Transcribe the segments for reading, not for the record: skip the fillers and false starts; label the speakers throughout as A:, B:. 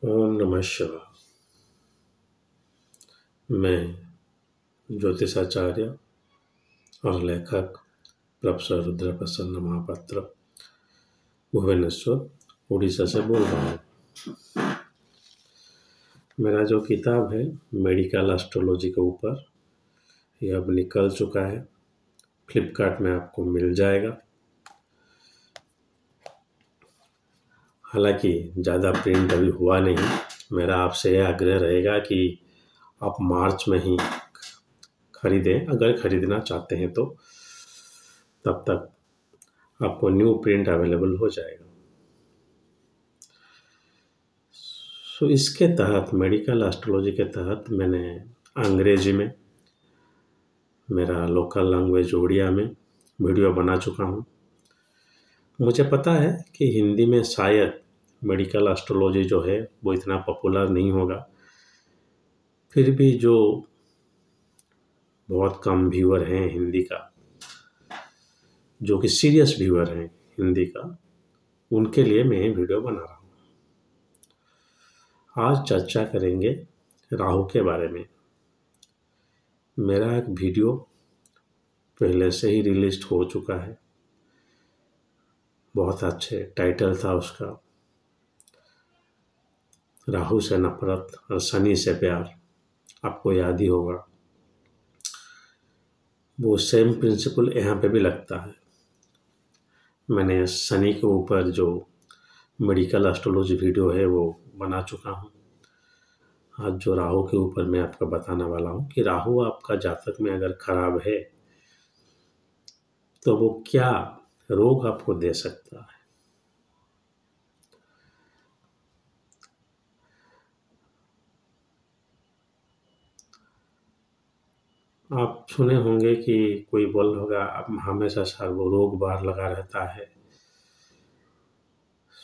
A: ओम नमः शिवाय। मैं ज्योतिषाचार्य और लेखक प्रोफेसर रुद्र प्रसन्न महापात्र भुवनेश्वर उड़ीसा से बोल रहा हूँ। मेरा जो किताब है मेडिकल एस्ट्रोलॉजी के ऊपर, यह अब निकल चुका है। फ्लिपकार्ट में आपको मिल जाएगा। हालांकि ज़्यादा प्रिंट अभी हुआ नहीं। मेरा आपसे यह आग्रह रहेगा कि आप मार्च में ही खरीदें, अगर खरीदना चाहते हैं तो। तब तक आपको न्यू प्रिंट अवेलेबल हो जाएगा। सो इसके तहत, मेडिकल एस्ट्रोलॉजी के तहत, मैंने अंग्रेजी में, मेरा लोकल लैंग्वेज उड़िया में वीडियो बना चुका हूँ। मुझे पता है कि हिंदी में शायद मेडिकल एस्ट्रोलॉजी जो है वो इतना पॉपुलर नहीं होगा। फिर भी जो बहुत कम व्यूअर हैं हिंदी का, जो कि सीरियस व्यूअर हैं हिंदी का, उनके लिए मैं ये वीडियो बना रहा हूँ। आज चर्चा करेंगे राहु के बारे में। मेरा एक वीडियो पहले से ही रिलीज हो चुका है। बहुत अच्छे टाइटल था उसका, राहु से नफरत और शनि से प्यार। आपको याद ही होगा। वो सेम प्रिंसिपल यहाँ पे भी लगता है। मैंने शनि के ऊपर जो मेडिकल एस्ट्रोलॉजी वीडियो है वो बना चुका हूँ। आज जो राहु के ऊपर मैं आपको बताने वाला हूँ कि राहु आपका जातक में अगर खराब है तो वो क्या रोग आपको दे सकता है। आप सुने होंगे कि कोई बोल होगा अब हमेशा सर वो रोग बार लगा रहता है।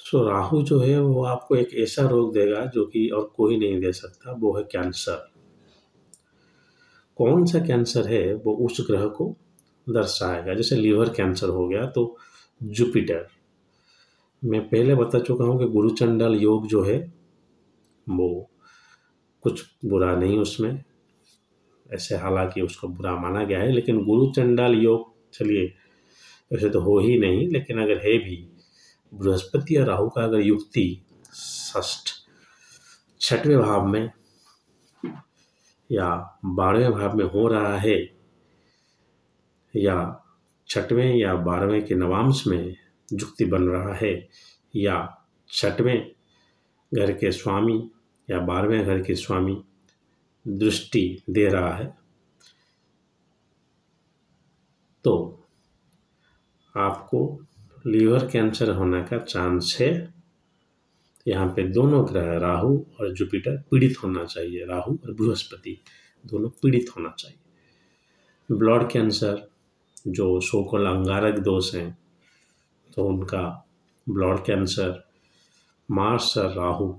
A: सो राहु जो है वो आपको एक ऐसा रोग देगा जो कि और कोई नहीं दे सकता, वो है कैंसर। कौन सा कैंसर है वो उस ग्रह को दर्शाएगा। जैसे लीवर कैंसर हो गया तो जुपिटर। मैं पहले बता चुका हूँ कि गुरुचंडाल योग जो है वो कुछ बुरा नहीं उसमें, ऐसे हालांकि उसको बुरा माना गया है, लेकिन गुरुचंडाल योग चलिए वैसे तो हो ही नहीं, लेकिन अगर है भी, बृहस्पति और राहु का अगर युक्ति षष्ठ 6वें भाव में या 12वें भाव में हो रहा है, या 6वें या 12वें के नवांश में युक्ति बन रहा है, या 6वें घर के स्वामी या 12वें घर के स्वामी दृष्टि दे रहा है, तो आपको लीवर कैंसर होने का चांस है। यहाँ पे दोनों ग्रह राहु और जुपिटर पीड़ित होना चाहिए। राहु और बृहस्पति दोनों पीड़ित होना चाहिए। ब्लड कैंसर जो सोकल अंगारक दोष हैं, तो उनका ब्लड कैंसर, मार्स और राहु,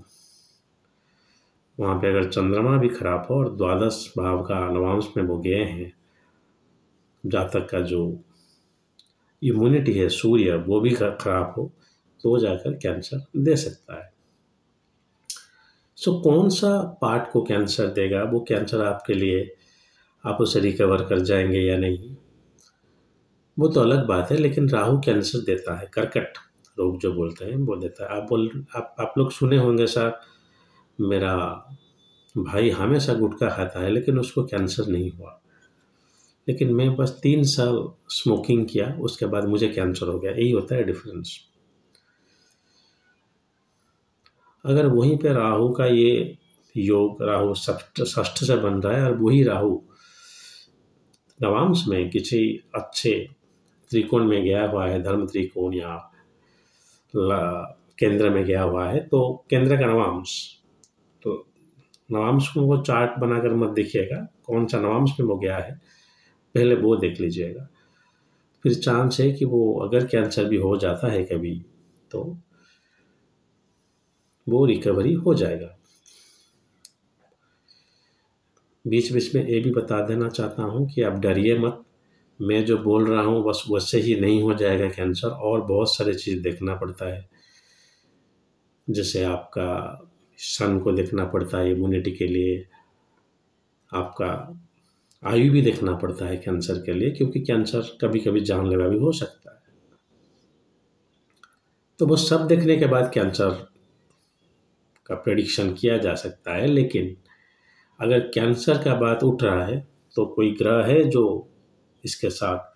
A: वहाँ पे अगर चंद्रमा भी खराब हो और द्वादश भाव का नवांश में वो गए हैं, जातक का जो इम्यूनिटी है सूर्य वो भी खराब हो, तो जाकर कैंसर दे सकता है। सो कौन सा पार्ट को कैंसर देगा, वो कैंसर आपके लिए, आप उसे रिकवर कर जाएंगे या नहीं, वो तो अलग बात है। लेकिन राहु कैंसर देता है, कर्कट रोग जो बोलते हैं वो देता है। आप लोग सुने होंगे सर मेरा भाई हमेशा गुटखा खाता है लेकिन उसको कैंसर नहीं हुआ, लेकिन मैं बस 3 साल स्मोकिंग किया, उसके बाद मुझे कैंसर हो गया। यही होता है डिफरेंस। अगर वहीं पे राहु का ये योग, राहु षष्ठ से बन रहा है और वही राहु नवांश में किसी अच्छे त्रिकोण में गया हुआ है, धर्म त्रिकोण या केंद्र में गया हुआ है, तो केंद्र का नवांश, तो नवांश को वो चार्ट बनाकर मत देखिएगा कौन सा नवांश में वो गया है, पहले वो देख लीजिएगा। फिर चांस है कि वो अगर कैंसर भी हो जाता है कभी तो वो रिकवरी हो जाएगा। बीच बीच में ये भी बता देना चाहता हूँ कि आप डरिए मत, मैं जो बोल रहा हूँ बस वैसे ही नहीं हो जाएगा कैंसर, और बहुत सारी चीज़ देखना पड़ता है। जैसे आपका सन को देखना पड़ता है इम्यूनिटी के लिए, आपका आयु भी देखना पड़ता है कैंसर के लिए, क्योंकि कैंसर कभी कभी जानलेवा भी हो सकता है। तो वो सब देखने के बाद कैंसर का प्रेडिक्शन किया जा सकता है। लेकिन अगर कैंसर का बात उठ रहा है तो कोई ग्रह है जो इसके साथ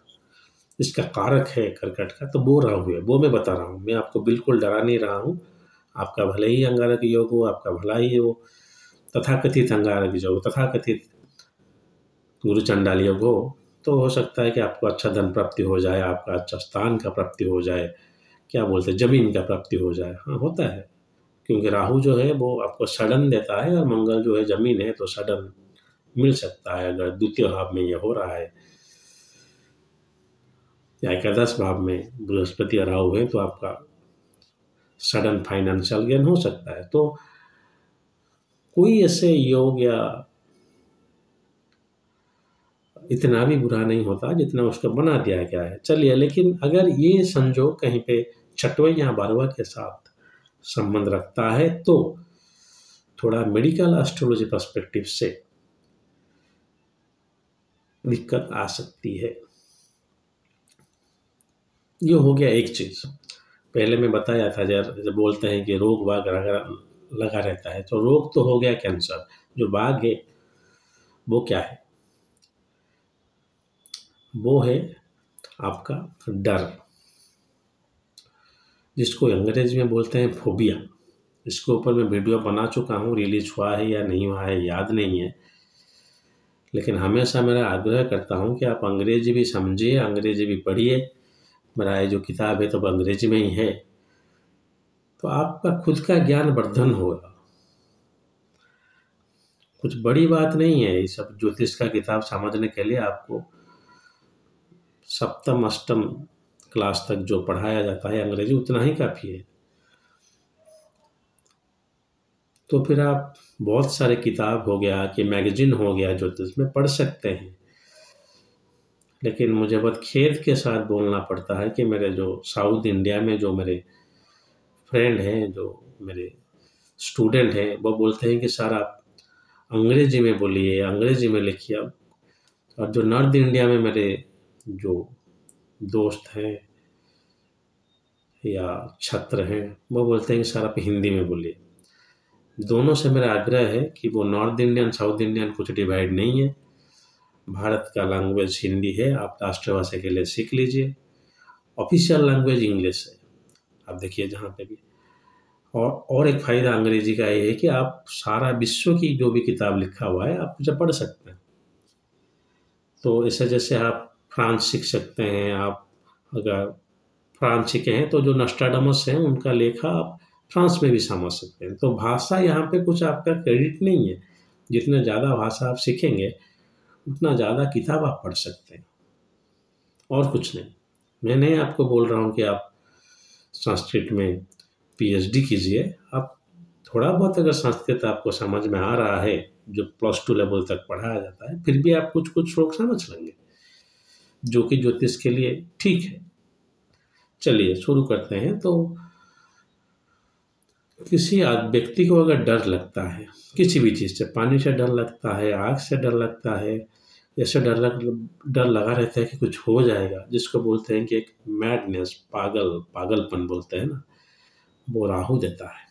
A: इसका कारक है कर्कट का, तो वो राहु है। वो मैं बता रहा हूँ, मैं आपको बिल्कुल डरा नहीं रहा हूँ। आपका भले ही अंगारक योग हो, आपका भला ही हो, तथाकथित अंगारक योग, तथाकथित गुरु चंडाल योग हो, तो हो सकता है कि आपको अच्छा धन प्राप्ति हो जाए, आपका अच्छा स्थान का प्राप्ति हो जाए, क्या बोलते हैं जमीन का प्राप्ति हो जाए। हाँ, होता है, क्योंकि राहु जो है वो आपको सडन देता है और मंगल जो है जमीन है, तो सडन मिल सकता है। अगर द्वितीय भाव में ये हो रहा है या एकादश भाव में बृहस्पति और राहु है, तो आपका सडन फाइनेंशियल गेन हो सकता है। तो कोई ऐसे योग या इतना भी बुरा नहीं होता जितना उसका बना दिया गया है। चलिए, लेकिन अगर ये संजोग कहीं पे छठवें या 12वां के साथ संबंध रखता है तो थोड़ा मेडिकल एस्ट्रोलॉजी पर्सपेक्टिव से दिक्कत आ सकती है। ये हो गया एक चीज। पहले मैं बताया था, जब बोलते हैं कि रोग बाग लगा रहता है, तो रोग तो हो गया कैंसर। जो बाग है वो क्या है? वो है आपका डर, जिसको अंग्रेजी में बोलते हैं फोबिया। इसके ऊपर मैं वीडियो बना चुका हूँ, रिलीज हुआ है या नहीं हुआ है याद नहीं है, लेकिन हमेशा मेरा आग्रह करता हूँ कि आप अंग्रेजी भी समझिए, अंग्रेजी भी पढ़िए। मेरा ये जो किताब है तो अंग्रेजी में ही है, तो आपका खुद का ज्ञान वर्धन होगा। कुछ बड़ी बात नहीं है ये सब ज्योतिष का किताब समझने के लिए। आपको सप्तम अष्टम क्लास तक जो पढ़ाया जाता है अंग्रेजी, उतना ही काफ़ी है। तो फिर आप बहुत सारे किताब हो गया कि मैगजीन हो गया ज्योतिष में पढ़ सकते हैं। लेकिन मुझे बहुत खेद के साथ बोलना पड़ता है कि मेरे जो साउथ इंडिया में जो मेरे फ्रेंड हैं, जो मेरे स्टूडेंट हैं, वो बोलते हैं कि सर आप अंग्रेजी में बोलिए, अंग्रेजी में लिखिए। और जो नॉर्थ इंडिया में मेरे जो दोस्त हैं या छात्र हैं, वो बोलते हैं कि सर आप हिंदी में बोलिए। दोनों से मेरा आग्रह है कि वो नॉर्थ इंडियन साउथ इंडियन कुछ डिवाइड नहीं है। भारत का लैंग्वेज हिंदी है, आप राष्ट्रभाषा के लिए सीख लीजिए। ऑफिशियल लैंग्वेज इंग्लिश है, आप देखिए जहाँ पे भी। और एक फ़ायदा अंग्रेजी का ये है कि आप सारा विश्व की जो भी किताब लिखा हुआ है आप उसे पढ़ सकते हैं। तो ऐसे जैसे आप फ्रांस सीख सकते हैं, आप अगर फ्रांस सीखे हैं तो जो नस्ट्राडामस हैं उनका लेखा आप फ्रांस में भी समझ सकते हैं। तो भाषा यहाँ पे कुछ आपका क्रेडिट नहीं है। जितने ज़्यादा भाषा आप सीखेंगे उतना ज़्यादा किताब आप पढ़ सकते हैं, और कुछ नहीं। मैं नहीं आपको बोल रहा हूँ कि आप संस्कृत में पीएचडी कीजिए। आप थोड़ा बहुत अगर संस्कृत आपको समझ में आ रहा है, जो +2 लेवल तक पढ़ाया जाता है, फिर भी आप कुछ कुछ श्लोक समझ लेंगे, जो कि ज्योतिष के लिए ठीक है। चलिए शुरू करते हैं। तो किसी व्यक्ति को अगर डर लगता है किसी भी चीज़ से, पानी से डर लगता है, आग से डर लगता है, ऐसे डर लगा रहता है कि कुछ हो जाएगा, जिसको बोलते हैं कि एक मैडनेस, पागलपन बोलते हैं ना, वो राहु देता है।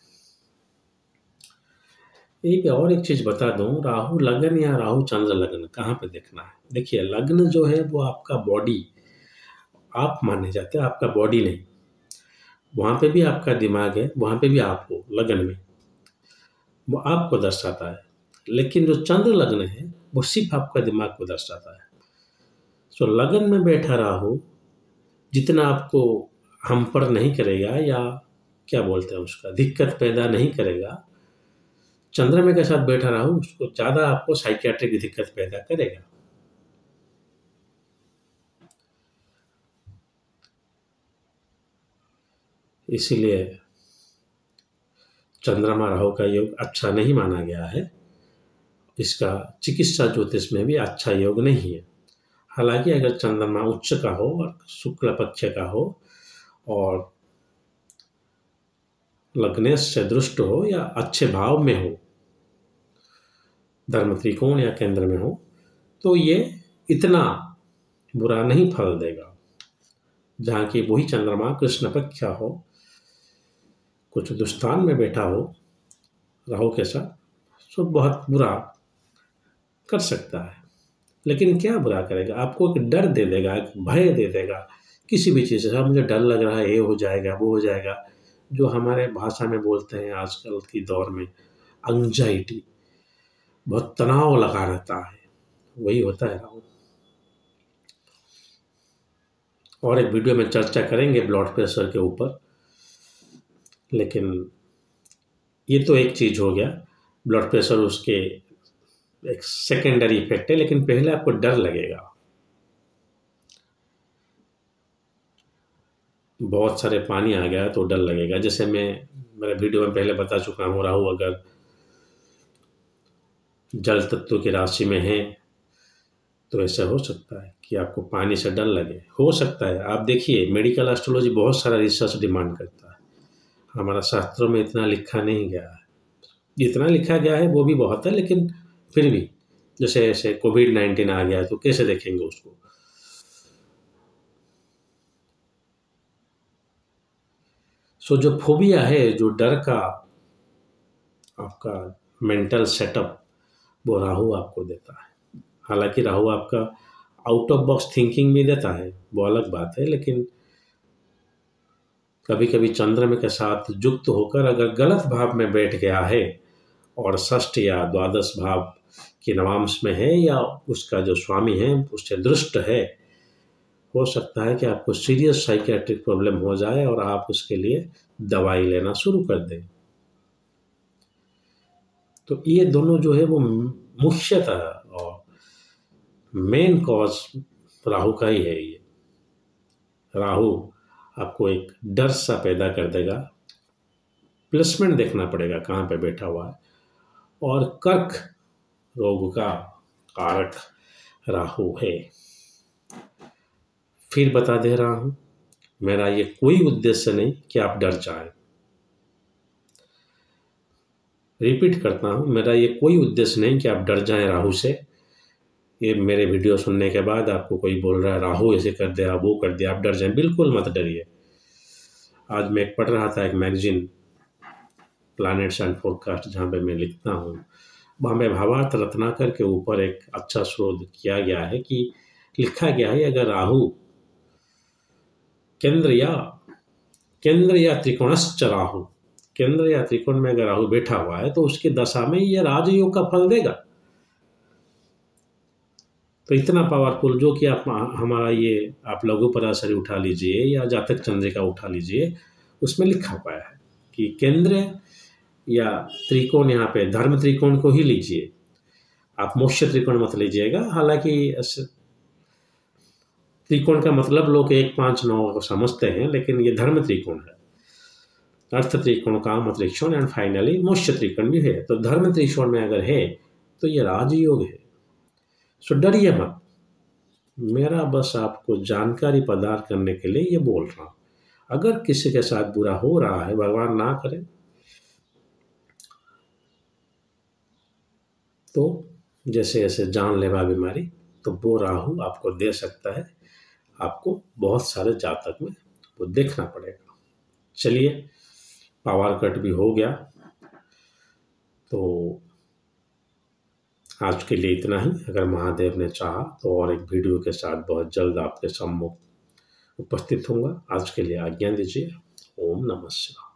A: और एक चीज़ बता दूं, राहु लगन या राहु चंद्र लगन कहाँ पे देखना है? देखिए, लग्न जो है वो आपका बॉडी आप माने जाते हैं, आपका बॉडी नहीं। वहाँ पे भी आपका दिमाग है, वहाँ पे भी आप हो लगन में, वो आपको दर्शाता है। लेकिन जो चंद्र लग्न है वो सिर्फ आपका दिमाग को दर्शाता है। तो लगन में बैठा राहु जितना आपको हम पर नहीं करेगा, या क्या बोलते हैं उसका, दिक्कत पैदा नहीं करेगा, चंद्रमा के साथ बैठा राहु उसको ज़्यादा आपको साइकियाट्रिक दिक्कत पैदा करेगा। इसीलिए चंद्रमा राहु का योग अच्छा नहीं माना गया है। इसका चिकित्सा ज्योतिष में भी अच्छा योग नहीं है। हालांकि अगर चंद्रमा उच्च का हो और शुक्ल पक्ष का हो और लग्नेश से दृष्ट हो या अच्छे भाव में हो, धर्म त्रिकोण या केंद्र में हो, तो ये इतना बुरा नहीं फल देगा। जहाँ की वही चंद्रमा कृष्ण पक्षा हो, कुछ दुष्टान में बैठा हो राहु के साथ, तो बहुत बुरा कर सकता है। लेकिन क्या बुरा करेगा? आपको एक डर दे देगा, एक भय दे देगा किसी भी चीज़ से। मुझे डर लग रहा है, ये हो जाएगा, वो हो जाएगा, जो हमारे भाषा में बोलते हैं आजकल की दौर में एंजाइटी, बहुत तनाव लगा रहता है, वही होता है राहु। और एक वीडियो में चर्चा करेंगे ब्लड प्रेशर के ऊपर, लेकिन ये तो एक चीज़ हो गया, ब्लड प्रेशर उसके एक सेकेंडरी इफेक्ट है। लेकिन पहले आपको डर लगेगा, बहुत सारे पानी आ गया तो डर लगेगा। जैसे मैं मेरे वीडियो में पहले बता चुका हूँ, राहु अगर जल तत्व की राशि में है तो ऐसा हो सकता है कि आपको पानी से डर लगे, हो सकता है। आप देखिए, मेडिकल एस्ट्रोलॉजी बहुत सारा रिसर्च डिमांड करता है, हमारा शास्त्रों में इतना लिखा नहीं गया है। जितना लिखा गया है वो भी बहुत है, लेकिन फिर भी जैसे ऐसे कोविड-19 आ गया तो कैसे देखेंगे उसको? सो जो फोबिया है, जो डर का आपका मेंटल सेटअप, वो राहु आपको देता है। हालांकि राहु आपका आउट ऑफ बॉक्स थिंकिंग भी देता है, वो अलग बात है, लेकिन कभी कभी चंद्रमा के साथ युक्त होकर अगर गलत भाव में बैठ गया है और षष्ठ या द्वादश भाव के नवांश में है, या उसका जो स्वामी है उससे दृष्ट है, हो सकता है कि आपको सीरियस साइकियाट्रिक प्रॉब्लम हो जाए और आप उसके लिए दवाई लेना शुरू कर दें। तो ये दोनों जो है वो मुख्यतः और मेन कॉज राहु का ही है। ये राहु आपको एक डर सा पैदा कर देगा। प्लेसमेंट देखना पड़ेगा कहाँ पे बैठा हुआ है। और कर्क रोग का कारक राहु है। फिर बता दे रहा हूँ, मेरा ये कोई उद्देश्य नहीं कि आप डर जाएं। रिपीट करता हूँ, मेरा ये कोई उद्देश्य नहीं कि आप डर जाएं राहु से। ये मेरे वीडियो सुनने के बाद आपको कोई बोल रहा है राहु ऐसे कर दिया, वो कर दिया, आप डर जाएं, बिल्कुल मत डरिए। आज मैं पढ़ रहा था एक मैगजीन, प्लैनेट्स एंड फोरकास्ट, जहाँ पे मैं लिखता हूँ, वहाँ में भावार्थ रत्नाकर के ऊपर एक अच्छा शोध किया गया है कि लिखा गया है, अगर राहु केंद्र या त्रिकोणश्च राहु, केंद्र या त्रिकोण में अगर राहु बैठा हुआ है तो उसकी दशा में यह राजयोग का फल देगा। तो इतना पावरफुल, जो कि आप हमारा ये आप लघु पराशरी उठा लीजिए या जातक चंद्रिका उठा लीजिए, उसमें लिखा हुआ है कि केंद्र या त्रिकोण, यहाँ पे धर्म त्रिकोण को ही लीजिए, आप मोक्ष त्रिकोण मत लीजिएगा। हालांकि त्रिकोण का मतलब लोग 1, 5, 9 को समझते हैं, लेकिन ये धर्म त्रिकोण है। अर्थ त्रिकोण, काम त्रिकोण एंड फाइनली मोक्ष त्रिकोण भी है। तो धर्म त्रिकोण में अगर है तो ये राजयोग है। सो डरिए मत, मेरा बस आपको जानकारी प्रदान करने के लिए ये बोल रहा हूँ। अगर किसी के साथ बुरा हो रहा है, भगवान ना करे, तो जैसे ऐसे जानलेवा बीमारी, तो वो राहु आपको दे सकता है। आपको बहुत सारे जातक में वो देखना पड़ेगा। चलिए, पावर कट भी हो गया, तो आज के लिए इतना ही। अगर महादेव ने चाहा तो और एक वीडियो के साथ बहुत जल्द आपके सम्मुख उपस्थित होऊंगा। आज के लिए आज्ञा दीजिए। ओम नमः शिवाय।